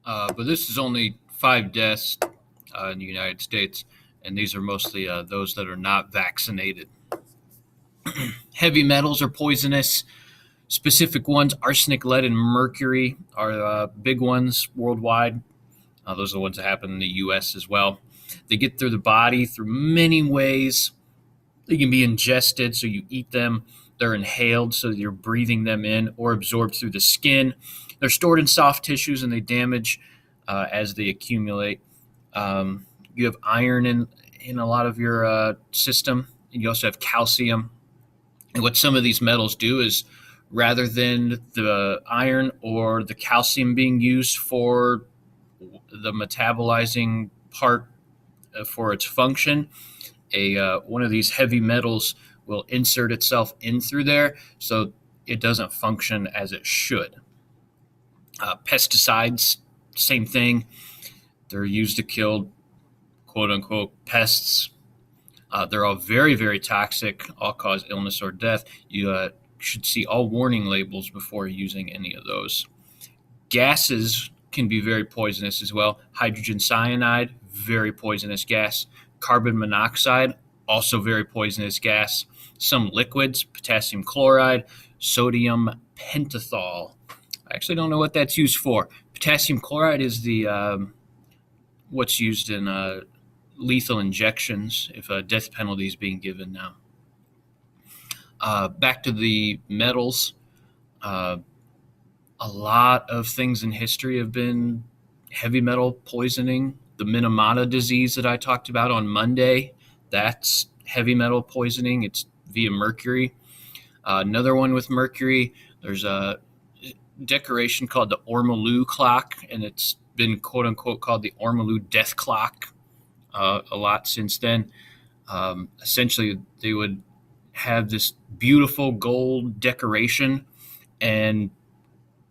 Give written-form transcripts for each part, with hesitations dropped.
But this is only 5 deaths in the United States, and these are mostly those that are not vaccinated. Heavy metals are poisonous. Specific ones, arsenic, lead, and mercury are big ones worldwide. Those are the ones that happen in the U.S. as well. They get through the body through many ways. They can be ingested, so you eat them. They're inhaled, so you're breathing them in, or absorbed through the skin. They're stored in soft tissues, and they damage as they accumulate. You have iron in a lot of your system, and you also have calcium. And what some of these metals do is, rather than the iron or the calcium being used for the metabolizing part for its function, one of these heavy metals will insert itself in through there, so it doesn't function as it should. Pesticides, same thing. They're used to kill quote unquote pests. They're all very, very toxic, all cause illness or death. You should see all warning labels before using any of those. Gases can be very poisonous as well. Hydrogen cyanide, very poisonous gas. Carbon monoxide, also very poisonous gas. Some liquids, potassium chloride, sodium pentothal. I actually don't know what that's used for. Potassium chloride is the what's used in lethal injections if a death penalty is being given now. Back to the metals. A lot of things in history have been heavy metal poisoning. The Minamata disease that I talked about on Monday, that's heavy metal poisoning. It's via mercury. Another one with mercury, there's a decoration called the Ormolu clock, and it's been quote unquote called the Ormolu death clock a lot since then. Essentially, they would have this beautiful gold decoration, and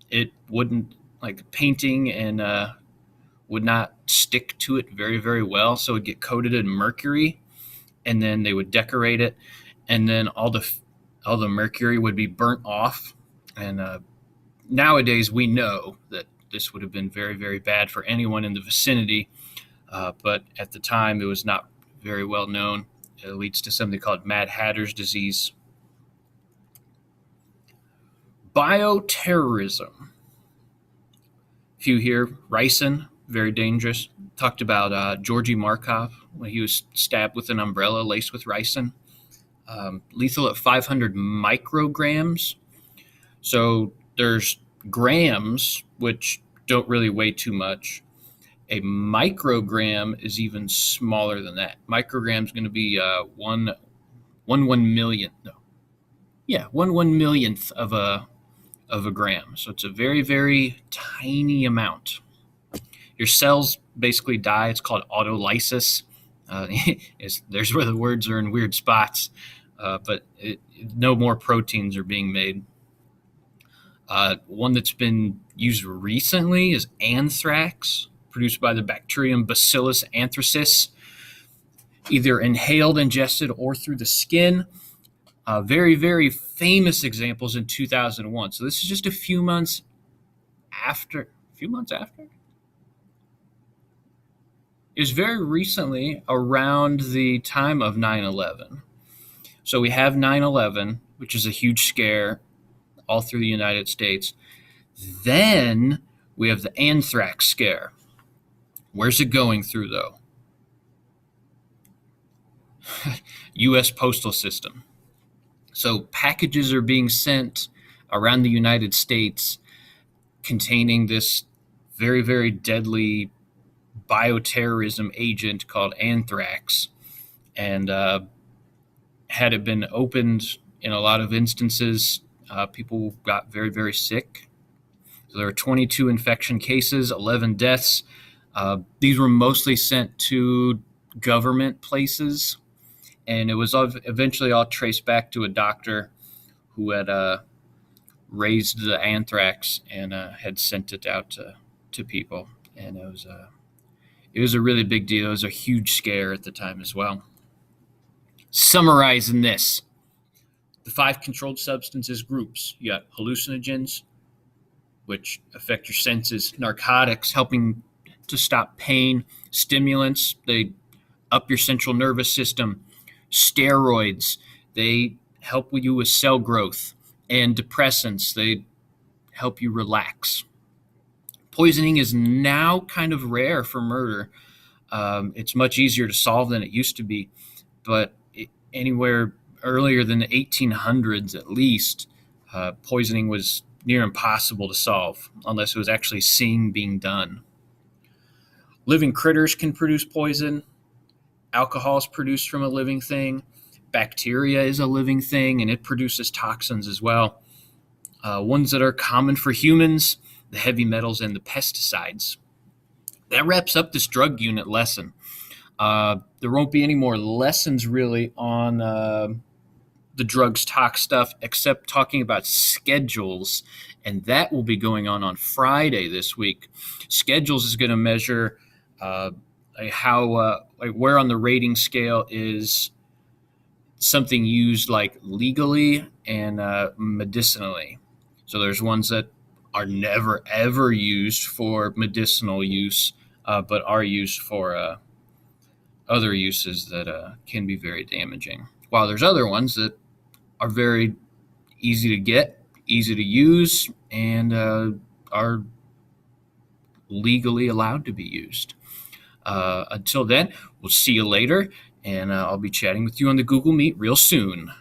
it wouldn't, like painting, and would not stick to it very, very well. So it would get coated in mercury, and then they would decorate it, and then all the mercury would be burnt off. And nowadays we know that this would have been very, very bad for anyone in the vicinity. But at the time, it was not very well known. It leads to something called Mad Hatter's disease. Bioterrorism. A few here. Ricin, very dangerous. Talked about Georgy Markov when he was stabbed with an umbrella laced with ricin. Lethal at 500 micrograms. So there's grams, which don't really weigh too much. A microgram is even smaller than that. Microgram is going to be one millionth of a gram. So it's a very, very tiny amount. Your cells basically die. It's called autolysis. There's where the words are in weird spots, but no more proteins are being made. One that's been used recently is anthrax, produced by the bacterium Bacillus anthracis, either inhaled, ingested, or through the skin. Very, very famous examples in 2001. So this is just a few months after. It was very recently, around the time of 9/11. So we have 9/11, which is a huge scare all through the United States. Then we have the anthrax scare. Where's it going through, though? U.S. postal system. So packages are being sent around the United States containing this very, very deadly bioterrorism agent called anthrax. And had it been opened, in a lot of instances, people got very, very sick. So there were 22 infection cases, 11 deaths. These were mostly sent to government places, and it was eventually all traced back to a doctor who had raised the anthrax and had sent it out to people. And it was a really big deal. It was a huge scare at the time as well. Summarizing this, the 5 controlled substances groups: you got hallucinogens, which affect your senses, narcotics, helping to stop pain, stimulants, they up your central nervous system, steroids, they help you with cell growth, and depressants, they help you relax. Poisoning is now kind of rare for murder. It's much easier to solve than it used to be, but anywhere earlier than the 1800s at least, poisoning was near impossible to solve unless it was actually seen being done. Living critters can produce poison. Alcohol is produced from a living thing. Bacteria is a living thing, and it produces toxins as well. Ones that are common for humans, the heavy metals and the pesticides. That wraps up this drug unit lesson. There won't be any more lessons really on the drugs talk stuff, except talking about schedules, and that will be going on Friday this week. Schedules is going to measure how where on the rating scale is something used like legally and medicinally. So there's ones that are never ever used for medicinal use, but are used for other uses that can be very damaging. While there's other ones that are very easy to get, easy to use, and are legally allowed to be used. Until then, we'll see you later, and I'll be chatting with you on the Google Meet real soon.